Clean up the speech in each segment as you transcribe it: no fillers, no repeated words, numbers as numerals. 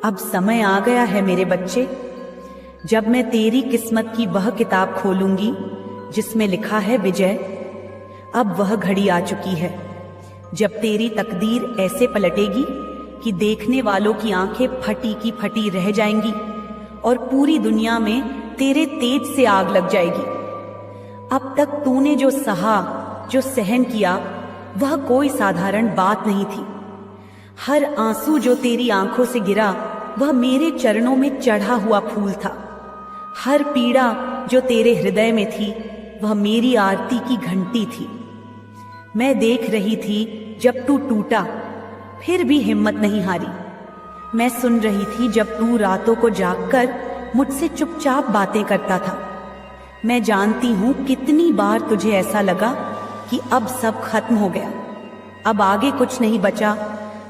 अब समय आ गया है मेरे बच्चे, जब मैं तेरी किस्मत की वह किताब खोलूंगी जिसमें लिखा है विजय। अब वह घड़ी आ चुकी है जब तेरी तकदीर ऐसे पलटेगी कि देखने वालों की आंखें फटी की फटी रह जाएंगी और पूरी दुनिया में तेरे तेज से आग लग जाएगी। अब तक तूने जो सहा, जो सहन किया, वह कोई साधारण बात नहीं थी। हर आंसू जो तेरी आंखों से गिरा वह मेरे चरणों में चढ़ा हुआ फूल था। हर पीड़ा जो तेरे हृदय में थी वह मेरी आरती की घंटी थी। मैं देख रही थी जब तू टूटा, फिर भी हिम्मत नहीं हारी। मैं सुन रही थी जब तू रातों को जागकर मुझसे चुपचाप बातें करता था। मैं जानती हूं कितनी बार तुझे ऐसा लगा कि अब सब खत्म हो गया, अब आगे कुछ नहीं बचा।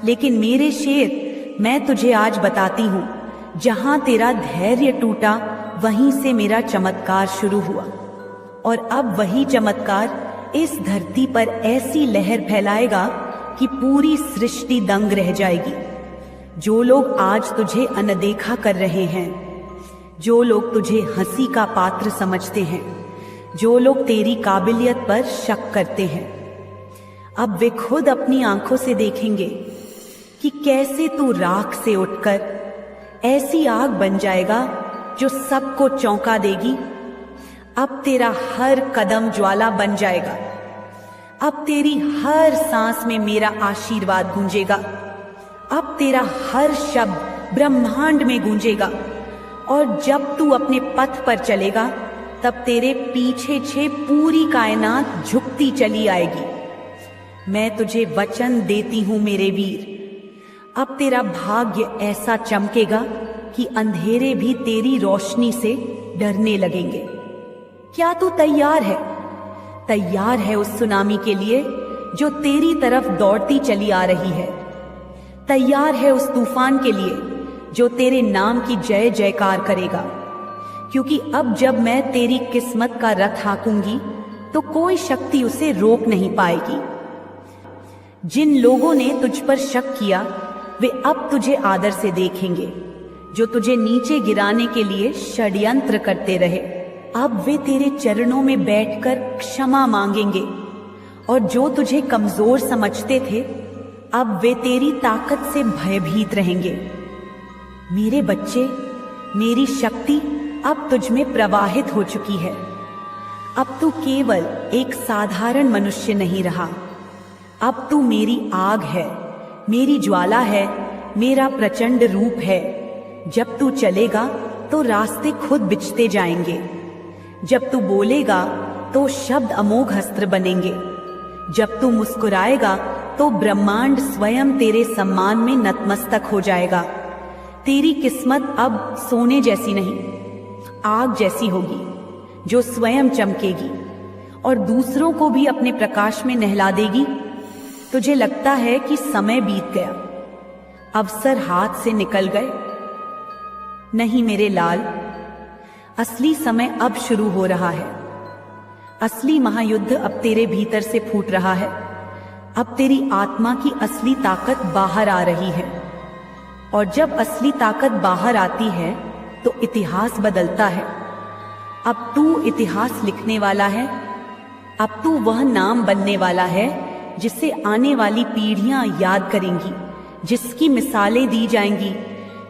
लेकिन मेरे शेर, मैं तुझे आज बताती हूं, जहां तेरा धैर्य टूटा वहीं से मेरा चमत्कार शुरू हुआ। और अब वही चमत्कार इस धरती पर ऐसी लहर फैलाएगा कि पूरी सृष्टि दंग रह जाएगी। जो लोग आज तुझे अनदेखा कर रहे हैं, जो लोग तुझे हंसी का पात्र समझते हैं, जो लोग तेरी काबिलियत पर शक करते हैं, अब वे खुद अपनी आंखों से देखेंगे कि कैसे तू राख से उठकर ऐसी आग बन जाएगा जो सबको चौंका देगी। अब तेरा हर कदम ज्वाला बन जाएगा। अब तेरी हर सांस में मेरा आशीर्वाद गूंजेगा। अब तेरा हर शब्द ब्रह्मांड में गूंजेगा। और जब तू अपने पथ पर चलेगा तब तेरे पीछे पूरी कायनात झुकती चली आएगी। मैं तुझे वचन देती हूं मेरे वीर, अब तेरा भाग्य ऐसा चमकेगा कि अंधेरे भी तेरी रोशनी से डरने लगेंगे। क्या तू तैयार है? तैयार है उस सुनामी के लिए जो तेरी तरफ दौड़ती चली आ रही है? तैयार है उस तूफान के लिए जो तेरे नाम की जय जयकार करेगा? क्योंकि अब जब मैं तेरी किस्मत का रथ हाँकूंगी तो कोई शक्ति उसे रोक नहीं पाएगी। जिन लोगों ने तुझ पर शक किया वे अब तुझे आदर से देखेंगे। जो तुझे नीचे गिराने के लिए षड्यंत्र करते रहे, अब वे तेरे चरणों में बैठकर क्षमा मांगेंगे। और जो तुझे कमजोर समझते थे, अब वे तेरी ताकत से भयभीत रहेंगे। मेरे बच्चे, मेरी शक्ति अब तुझ में प्रवाहित हो चुकी है। अब तू केवल एक साधारण मनुष्य नहीं रहा, अब तू मेरी आग है, मेरी ज्वाला है, मेरा प्रचंड रूप है। जब तू चलेगा तो रास्ते खुद बिछते जाएंगे। जब तू बोलेगा तो शब्द अमोघ अस्त्र बनेंगे। जब तू मुस्कुराएगा तो ब्रह्मांड स्वयं तेरे सम्मान में नतमस्तक हो जाएगा। तेरी किस्मत अब सोने जैसी नहीं, आग जैसी होगी जो स्वयं चमकेगी और दूसरों को भी अपने प्रकाश में नहला देगी। तुझे लगता है कि समय बीत गया, अवसर हाथ से निकल गए? नहीं मेरे लाल, असली समय अब शुरू हो रहा है। असली महायुद्ध अब तेरे भीतर से फूट रहा है। अब तेरी आत्मा की असली ताकत बाहर आ रही है। और जब असली ताकत बाहर आती है तो इतिहास बदलता है। अब तू इतिहास लिखने वाला है। अब तू वह नाम बनने वाला है जिसे आने वाली पीढ़ियां याद करेंगी, जिसकी मिसालें दी जाएंगी,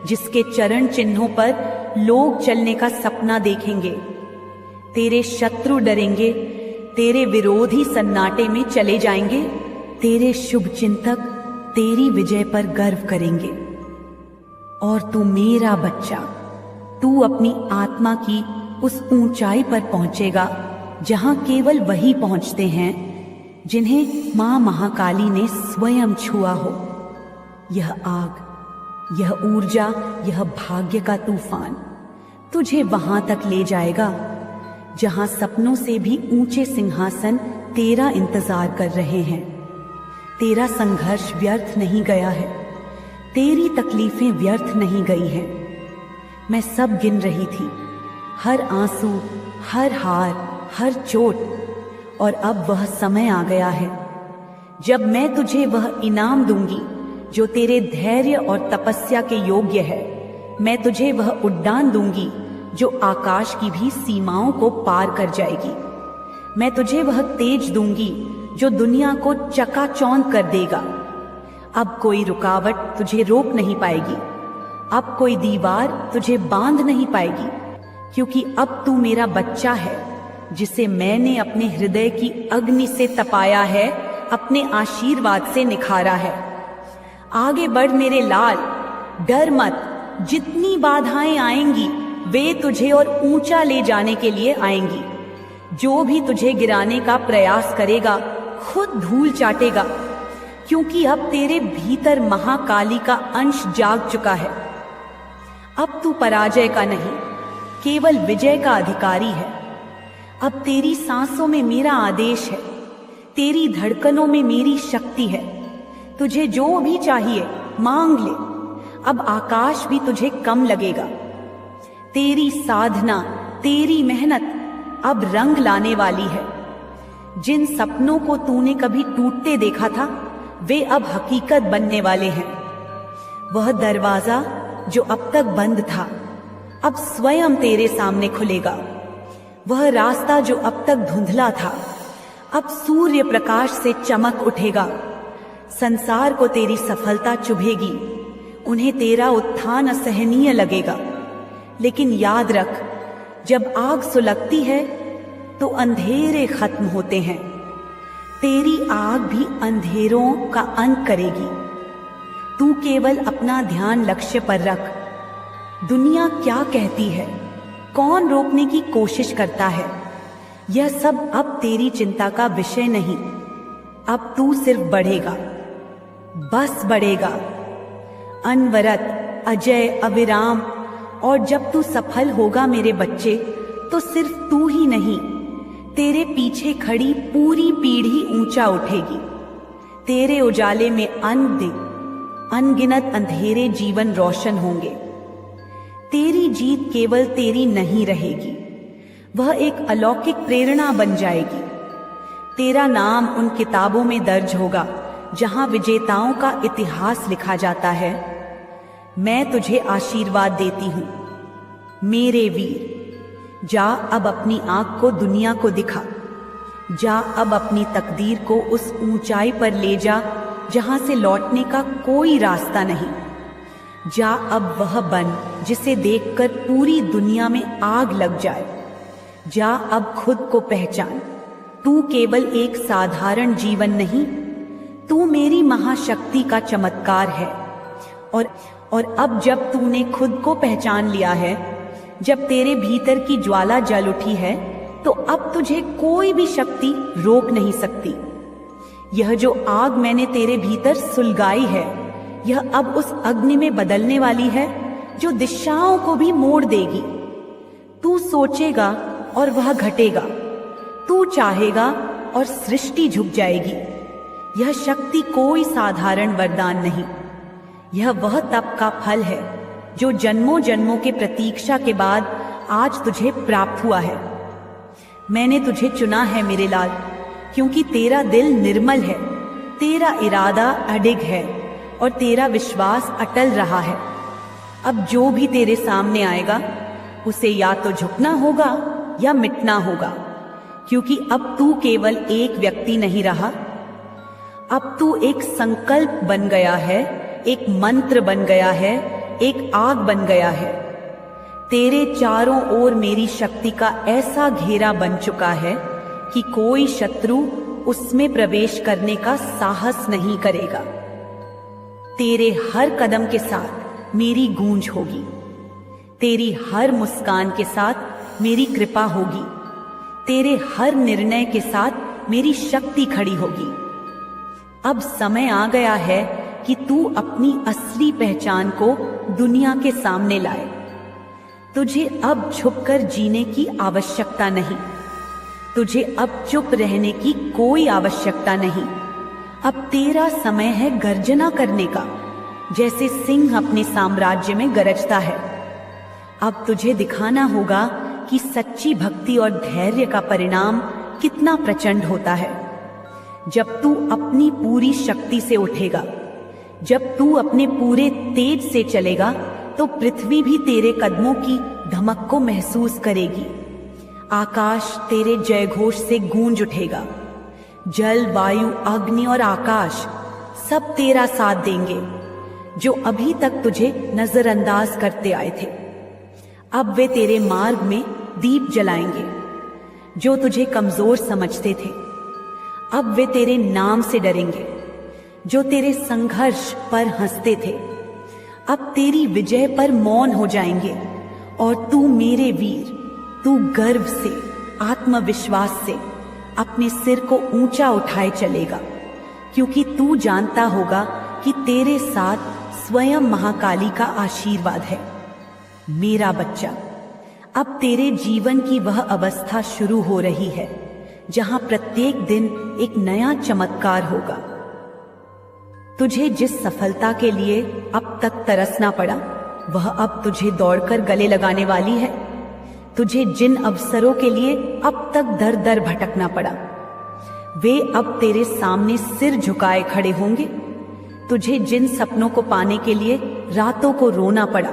जिसके चरण चिन्हों पर लोग चलने का सपना देखेंगे। तेरे शत्रु डरेंगे, तेरे विरोधी सन्नाटे में चले जाएंगे, तेरे शुभ चिंतक तेरी विजय पर गर्व करेंगे। और तू मेरा बच्चा, तू अपनी आत्मा की उस ऊंचाई पर पहुंचेगा जहां केवल वही पहुंचते हैं जिन्हें मां महाकाली ने स्वयं छुआ हो। यह आग, यह ऊर्जा, यह भाग्य का तूफान तुझे वहां तक ले जाएगा जहां सपनों से भी ऊंचे सिंहासन तेरा इंतजार कर रहे हैं। तेरा संघर्ष व्यर्थ नहीं गया है, तेरी तकलीफें व्यर्थ नहीं गई हैं। मैं सब गिन रही थी, हर आंसू, हर हार, हर चोट। और अब वह समय आ गया है जब मैं तुझे वह इनाम दूंगी जो तेरे धैर्य और तपस्या के योग्य है। मैं तुझे वह उड़ान दूंगी जो आकाश की भी सीमाओं को पार कर जाएगी। मैं तुझे वह तेज दूंगी जो दुनिया को चकाचौंध कर देगा। अब कोई रुकावट तुझे रोक नहीं पाएगी, अब कोई दीवार तुझे बांध नहीं पाएगी, क्योंकि अब तू मेरा बच्चा है जिसे मैंने अपने हृदय की अग्नि से तपाया है, अपने आशीर्वाद से निखारा है। आगे बढ़ मेरे लाल, डर मत। जितनी बाधाएं आएंगी वे तुझे और ऊंचा ले जाने के लिए आएंगी। जो भी तुझे गिराने का प्रयास करेगा खुद धूल चाटेगा, क्योंकि अब तेरे भीतर महाकाली का अंश जाग चुका है। अब तू पराजय का नहीं, केवल विजय का अधिकारी है। अब तेरी सांसों में मेरा आदेश है, तेरी धड़कनों में मेरी शक्ति है। तुझे जो भी चाहिए मांग ले, अब आकाश भी तुझे कम लगेगा। तेरी साधना, तेरी मेहनत अब रंग लाने वाली है। जिन सपनों को तूने कभी टूटते देखा था वे अब हकीकत बनने वाले हैं। वह दरवाजा जो अब तक बंद था अब स्वयं तेरे सामने खुलेगा। वह रास्ता जो अब तक धुंधला था अब सूर्य प्रकाश से चमक उठेगा। संसार को तेरी सफलता चुभेगी, उन्हें तेरा उत्थान असहनीय लगेगा। लेकिन याद रख, जब आग सुलगती है तो अंधेरे खत्म होते हैं। तेरी आग भी अंधेरों का अंत करेगी। तू केवल अपना ध्यान लक्ष्य पर रख। दुनिया क्या कहती है, कौन रोकने की कोशिश करता है, यह सब अब तेरी चिंता का विषय नहीं। अब तू सिर्फ बढ़ेगा, बस बढ़ेगा, अनवरत, अजय, अविराम। और जब तू सफल होगा मेरे बच्चे, तो सिर्फ तू ही नहीं, तेरे पीछे खड़ी पूरी पीढ़ी ऊंचा उठेगी। तेरे उजाले में अनगिनत अंधेरे जीवन रोशन होंगे। तेरी जीत केवल तेरी नहीं रहेगी, वह एक अलौकिक प्रेरणा बन जाएगी। तेरा नाम उन किताबों में दर्ज होगा जहां विजेताओं का इतिहास लिखा जाता है। मैं तुझे आशीर्वाद देती हूं मेरे वीर। जा अब अपनी आंख को दुनिया को दिखा। जा अब अपनी तकदीर को उस ऊंचाई पर ले जा जहां से लौटने का कोई रास्ता नहीं। जा अब वह बन जिसे देखकर पूरी दुनिया में आग लग जाए। जा अब खुद को पहचान। तू केवल एक साधारण जीवन नहीं, तू मेरी महाशक्ति का चमत्कार है। और अब जब तूने खुद को पहचान लिया है, जब तेरे भीतर की ज्वाला जल उठी है, तो अब तुझे कोई भी शक्ति रोक नहीं सकती। यह जो आग मैंने तेरे भीतर सुलगाई है, यह अब उस अग्नि में बदलने वाली है जो दिशाओं को भी मोड़ देगी। तू सोचेगा और वह घटेगा, तू चाहेगा और सृष्टि झुक जाएगी। यह शक्ति कोई साधारण वरदान नहीं, यह वह तप का फल है जो जन्मों जन्मों के प्रतीक्षा के बाद आज तुझे प्राप्त हुआ है। मैंने तुझे चुना है मेरे लाल, क्योंकि तेरा दिल निर्मल है, तेरा इरादा अडिग है और तेरा विश्वास अटल रहा है। अब जो भी तेरे सामने आएगा उसे या तो झुकना होगा या मिटना होगा, क्योंकि अब तू केवल एक व्यक्ति नहीं रहा, अब तू एक संकल्प बन गया है, एक मंत्र बन गया है, एक आग बन गया है। तेरे चारों ओर मेरी शक्ति का ऐसा घेरा बन चुका है कि कोई शत्रु उसमें प्रवेश करने का साहस नहीं करेगा। तेरे हर कदम के साथ मेरी गूंज होगी, तेरी हर मुस्कान के साथ मेरी कृपा होगी, तेरे हर निर्णय के साथ मेरी शक्ति खड़ी होगी। अब समय आ गया है कि तू अपनी असली पहचान को दुनिया के सामने लाए। तुझे अब छुपकर जीने की आवश्यकता नहीं, तुझे अब चुप रहने की कोई आवश्यकता नहीं। अब तेरा समय है गर्जना करने का, जैसे सिंह अपने साम्राज्य में गरजता है। अब तुझे दिखाना होगा कि सच्ची भक्ति और धैर्य का परिणाम कितना प्रचंड होता है। जब तू अपनी पूरी शक्ति से उठेगा, जब तू अपने पूरे तेज से चलेगा तो पृथ्वी भी तेरे कदमों की धमक को महसूस करेगी। आकाश तेरे जयघोष से गूंज उठेगा। जल, वायु, अग्नि और आकाश सब तेरा साथ देंगे। जो अभी तक तुझे नजरअंदाज करते आए थे, अब वे तेरे मार्ग में दीप जलाएंगे। जो तुझे कमजोर समझते थे, अब वे तेरे नाम से डरेंगे। जो तेरे संघर्ष पर हंसते थे, अब तेरी विजय पर मौन हो जाएंगे। और तू मेरे वीर, तू गर्व से, आत्मविश्वास से अपने सिर को ऊंचा उठाए चलेगा, क्योंकि तू जानता होगा कि तेरे साथ स्वयं महाकाली का आशीर्वाद है। मेरा बच्चा, अब तेरे जीवन की वह अवस्था शुरू हो रही है जहां प्रत्येक दिन एक नया चमत्कार होगा। तुझे जिस सफलता के लिए अब तक तरसना पड़ा, वह अब तुझे दौड़कर गले लगाने वाली है। तुझे जिन अवसरों के लिए अब तक दर दर भटकना पड़ा, वे अब तेरे सामने सिर झुकाए खड़े होंगे। तुझे जिन सपनों को पाने के लिए रातों को रोना पड़ा,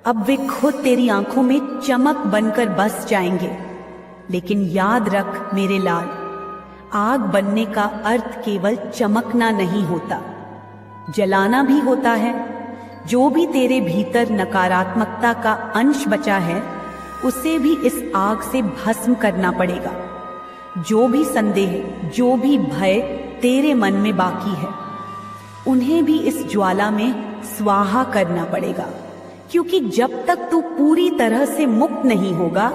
अब वे खुद तेरी आंखों में चमक बनकर बस जाएंगे। लेकिन याद रख मेरे लाल, आग बनने का अर्थ केवल चमकना नहीं होता, जलाना भी होता है। जो भी तेरे भीतर नकारात्मकता का अंश बचा है, उसे भी इस आग से भस्म करना पड़ेगा। जो भी संदेह, जो भी भय तेरे मन में बाकी है, उन्हें भी इस ज्वाला में स्वाहा करना पड़ेगा। क्योंकि जब तक तू पूरी तरह से मुक्त नहीं होगा,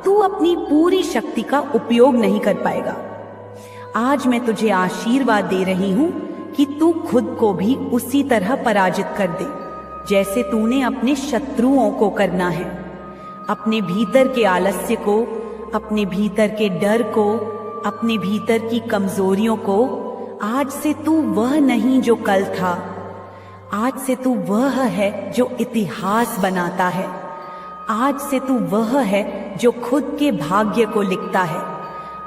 तू अपनी पूरी शक्ति का उपयोग नहीं कर पाएगा। आज मैं तुझे आशीर्वाद दे रही हूं कि तू खुद को भी उसी तरह पराजित कर दे जैसे तूने अपने शत्रुओं को करना है। अपने भीतर के आलस्य को, अपने भीतर के डर को, अपने भीतर की कमजोरियों को, आज से तू वह नहीं जो कल था। आज से तू वह है जो इतिहास बनाता है। आज से तू वह है जो खुद के भाग्य को लिखता है।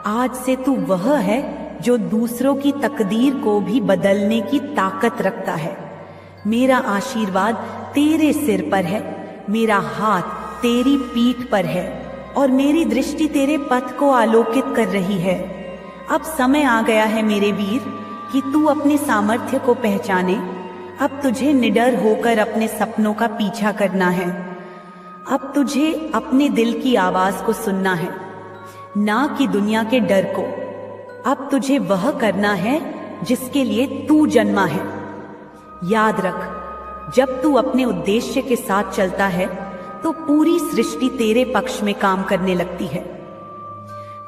आज से तू वह है जो दूसरों की तकदीर को भी बदलने की ताकत रखता है। मेरा आशीर्वाद तेरे सिर पर है, मेरा हाथ तेरी पीठ पर है और मेरी दृष्टि तेरे पथ को आलोकित कर रही है। अब समय आ गया है मेरे वीर कि तू अपने सामर्थ्य को पहचाने। अब तुझे निडर होकर अपने सपनों का पीछा करना है। अब तुझे अपने दिल की आवाज को सुनना है, ना कि दुनिया के डर को। अब तुझे वह करना है जिसके लिए तू जन्मा है। याद रख, जब तू अपने उद्देश्य के साथ चलता है तो पूरी सृष्टि तेरे पक्ष में काम करने लगती है।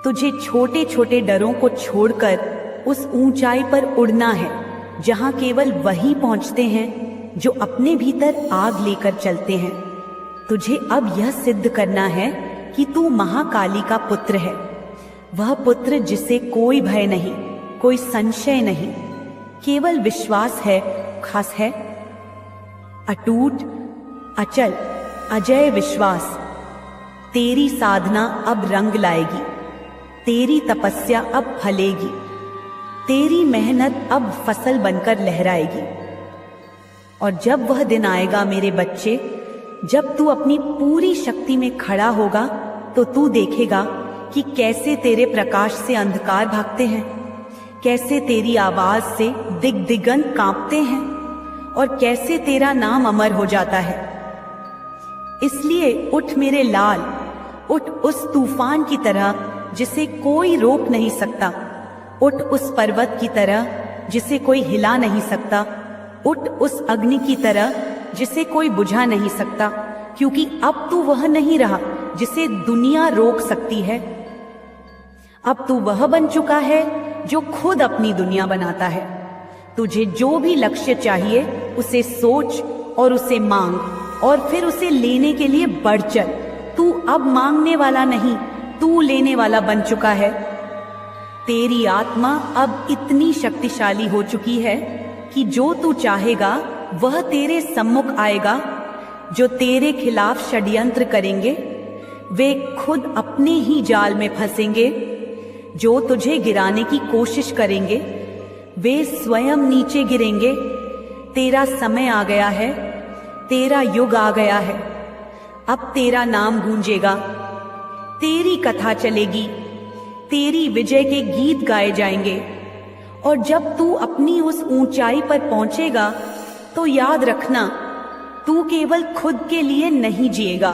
तुझे छोटे छोटे डरों को छोड़कर उस ऊंचाई पर उड़ना है जहां केवल वही पहुंचते हैं जो अपने भीतर आग लेकर चलते हैं। तुझे अब यह सिद्ध करना है कि तू महाकाली का पुत्र है, वह पुत्र जिसे कोई भय नहीं, कोई संशय नहीं, केवल विश्वास है, खास है, अटूट, अचल, अजय विश्वास। तेरी साधना अब रंग लाएगी, तेरी तपस्या अब फलेगी, तेरी मेहनत अब फसल बनकर लहराएगी। और जब वह दिन आएगा मेरे बच्चे, जब तू अपनी पूरी शक्ति में खड़ा होगा, तो तू देखेगा कि कैसे तेरे प्रकाश से अंधकार भागते हैं, कैसे तेरी आवाज से दिग्दिगंत कांपते हैं और कैसे तेरा नाम अमर हो जाता है। इसलिए उठ मेरे लाल, उठ उस तूफान की तरह जिसे कोई रोक नहीं सकता। उठ उस पर्वत की तरह जिसे कोई हिला नहीं सकता। उठ उस अग्नि की तरह जिसे कोई बुझा नहीं सकता, क्योंकि अब तू वह नहीं रहा जिसे दुनिया रोक सकती है। अब तू वह बन चुका है जो खुद अपनी दुनिया बनाता है। तुझे जो भी लक्ष्य चाहिए उसे सोच और उसे मांग और फिर उसे लेने के लिए बढ़ चल। तू अब मांगने वाला नहीं, तू लेने वाला बन चुका है। तेरी आत्मा अब इतनी शक्तिशाली हो चुकी है कि जो तू चाहेगा वह तेरे सम्मुख आएगा। जो तेरे खिलाफ षड्यंत्र करेंगे वे खुद अपने ही जाल में फंसेंगे। जो तुझे गिराने की कोशिश करेंगे वे स्वयं नीचे गिरेंगे। तेरा समय आ गया है, तेरा युग आ गया है। अब तेरा नाम गूंजेगा, तेरी कथा चलेगी, तेरी विजय के गीत गाए जाएंगे। और जब तू अपनी उस ऊंचाई पर पहुंचेगा तो याद रखना, तू केवल खुद के लिए नहीं जिएगा,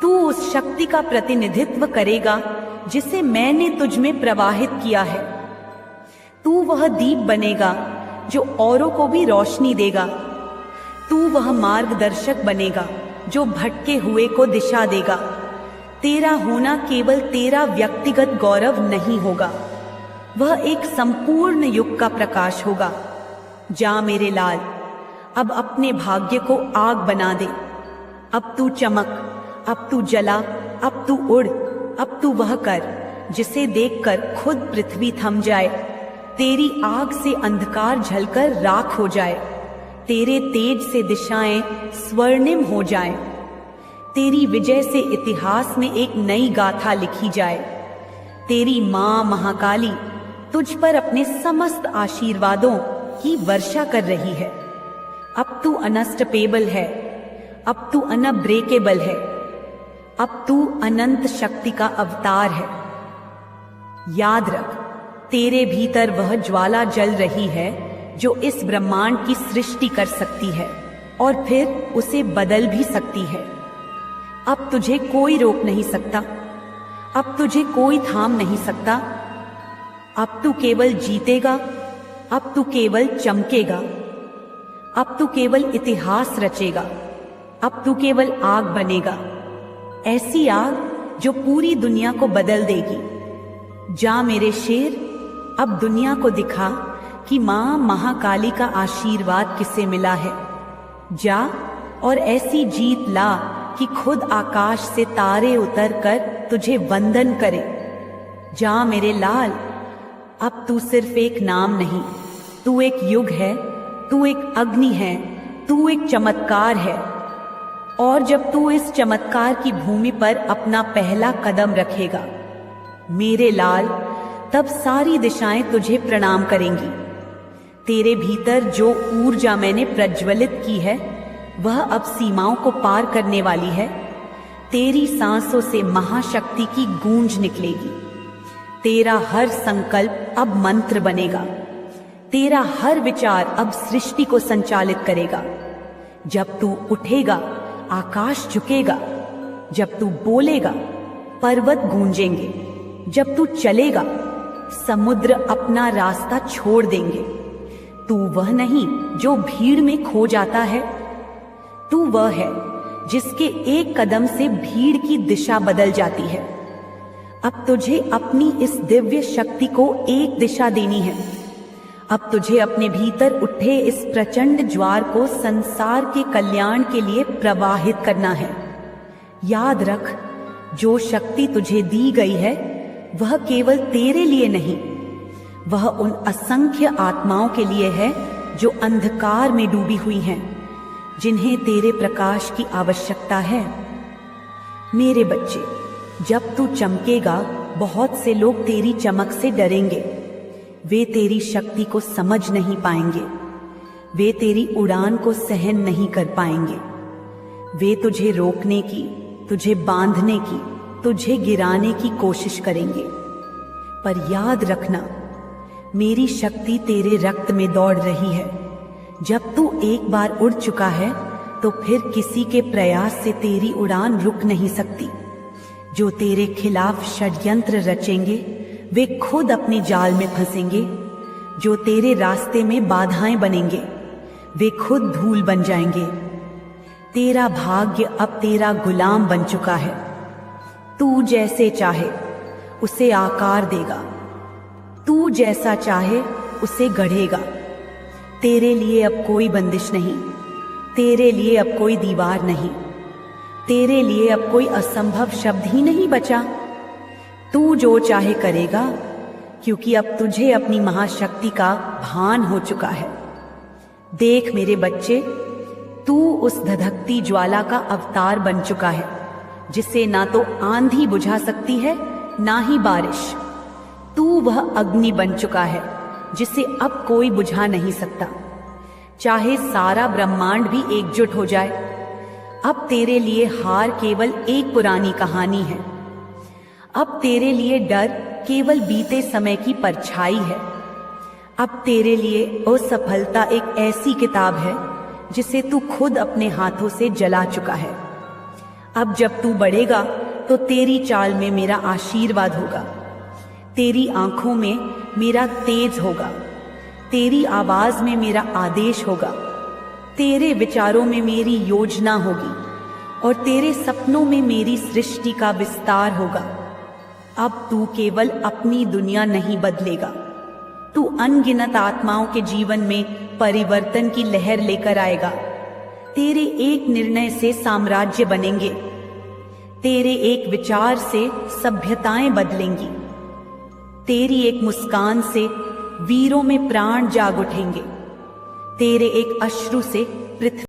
तू उस शक्ति का प्रतिनिधित्व करेगा जिसे मैंने तुझ में प्रवाहित किया है। तू वह दीप बनेगा जो औरों को भी रोशनी देगा। तू वह मार्गदर्शक बनेगा जो भटके हुए को दिशा देगा। तेरा होना केवल तेरा व्यक्तिगत गौरव नहीं होगा, वह एक संपूर्ण युग का प्रकाश होगा। जा मेरे लाल, अब अपने भाग्य को आग बना दे। अब तू चमक, अब तू जला, अब तू उड़, अब तू वह कर जिसे देखकर खुद पृथ्वी थम जाए। तेरी आग से अंधकार झलकर राख हो जाए, तेरे तेज से दिशाएं स्वर्णिम हो जाएं। तेरी विजय से इतिहास में एक नई गाथा लिखी जाए। तेरी मां महाकाली तुझ पर अपने समस्त आशीर्वादों की वर्षा कर रही है। अब तू अनस्टपेबल है, अब तू अनब्रेकेबल है, अब तू अनंत शक्ति का अवतार है। याद रख, तेरे भीतर वह ज्वाला जल रही है जो इस ब्रह्मांड की सृष्टि कर सकती है और फिर उसे बदल भी सकती है। अब तुझे कोई रोक नहीं सकता, अब तुझे कोई थाम नहीं सकता। अब तू केवल जीतेगा, अब तू केवल चमकेगा, अब तू केवल इतिहास रचेगा, अब तू केवल आग बनेगा, ऐसी आग जो पूरी दुनिया को बदल देगी। जा मेरे शेर, अब दुनिया को दिखा कि मां महाकाली का आशीर्वाद किसे मिला है। जा और ऐसी जीत ला कि खुद आकाश से तारे उतर कर तुझे वंदन करे। जा मेरे लाल, अब तू सिर्फ एक नाम नहीं, तू एक युग है, तू एक अग्नि है, तू एक चमत्कार है। और जब तू इस चमत्कार की भूमि पर अपना पहला कदम रखेगा मेरे लाल, तब सारी दिशाएं तुझे प्रणाम करेंगी। तेरे भीतर जो ऊर्जा मैंने प्रज्वलित की है वह अब सीमाओं को पार करने वाली है। तेरी सांसों से महाशक्ति की गूंज निकलेगी। तेरा हर संकल्प अब मंत्र बनेगा, तेरा हर विचार अब सृष्टि को संचालित करेगा। जब तू उठेगा आकाश झुकेगा, जब तू बोलेगा पर्वत गूंजेंगे, जब तू चलेगा समुद्र अपना रास्ता छोड़ देंगे। तू वह नहीं जो भीड़ में खो जाता है, तू वह है जिसके एक कदम से भीड़ की दिशा बदल जाती है। अब तुझे अपनी इस दिव्य शक्ति को एक दिशा देनी है। अब तुझे अपने भीतर उठे इस प्रचंड ज्वार को संसार के कल्याण के लिए प्रवाहित करना है। याद रख, जो शक्ति तुझे दी गई है वह केवल तेरे लिए नहीं, वह उन असंख्य आत्माओं के लिए है जो अंधकार में डूबी हुई हैं, जिन्हें तेरे प्रकाश की आवश्यकता है। मेरे बच्चे, जब तू चमकेगा बहुत से लोग तेरी चमक से डरेंगे। वे तेरी शक्ति को समझ नहीं पाएंगे, वे तेरी उड़ान को सहन नहीं कर पाएंगे। वे तुझे रोकने की, तुझे बांधने की, तुझे गिराने की कोशिश करेंगे। पर याद रखना, मेरी शक्ति तेरे रक्त में दौड़ रही है। जब तू एक बार उड़ चुका है तो फिर किसी के प्रयास से तेरी उड़ान रुक नहीं सकती। जो तेरे खिलाफ षड्यंत्र रचेंगे वे खुद अपने जाल में फंसेंगे। जो तेरे रास्ते में बाधाएं बनेंगे वे खुद धूल बन जाएंगे। तेरा भाग्य अब तेरा गुलाम बन चुका है। तू जैसे चाहे उसे आकार देगा, तू जैसा चाहे उसे गढ़ेगा। तेरे लिए अब कोई बंदिश नहीं, तेरे लिए अब कोई दीवार नहीं, तेरे लिए अब कोई असंभव शब्द ही नहीं बचा। तू जो चाहे करेगा, क्योंकि अब तुझे अपनी महाशक्ति का भान हो चुका है। देख मेरे बच्चे, तू उस धधकती ज्वाला का अवतार बन चुका है, जिसे ना तो आंधी बुझा सकती है ना ही बारिश। तू वह अग्नि बन चुका है जिसे अब कोई बुझा नहीं सकता। चाहे सारा ब्रह्मांड भी एकजुट हो जाए। अब तेरे लिए हार केवल एक पुरानी कहानी है। अब तेरे लिए डर केवल बीते समय की परछाई है। अब तेरे लिए असफलता एक ऐसी किताब है जिसे तू खुद अपने हाथों से जला चुका है। अब जब तू बढ़ेगा तो तेरी चाल में मेरा आशीर्वाद होगा, तेरी आंखों में मेरा तेज होगा, तेरी आवाज में मेरा आदेश होगा, तेरे विचारों में मेरी योजना होगी और तेरे सपनों में मेरी सृष्टि का विस्तार होगा। अब तू केवल अपनी दुनिया नहीं बदलेगा, तू अनगिनत आत्माओं के जीवन में परिवर्तन की लहर लेकर आएगा। तेरे एक निर्णय से साम्राज्य बनेंगे, तेरे एक विचार से सभ्यताएं बदलेंगी, तेरी एक मुस्कान से वीरों में प्राण जाग उठेंगे, तेरे एक अश्रु से पृथ्वी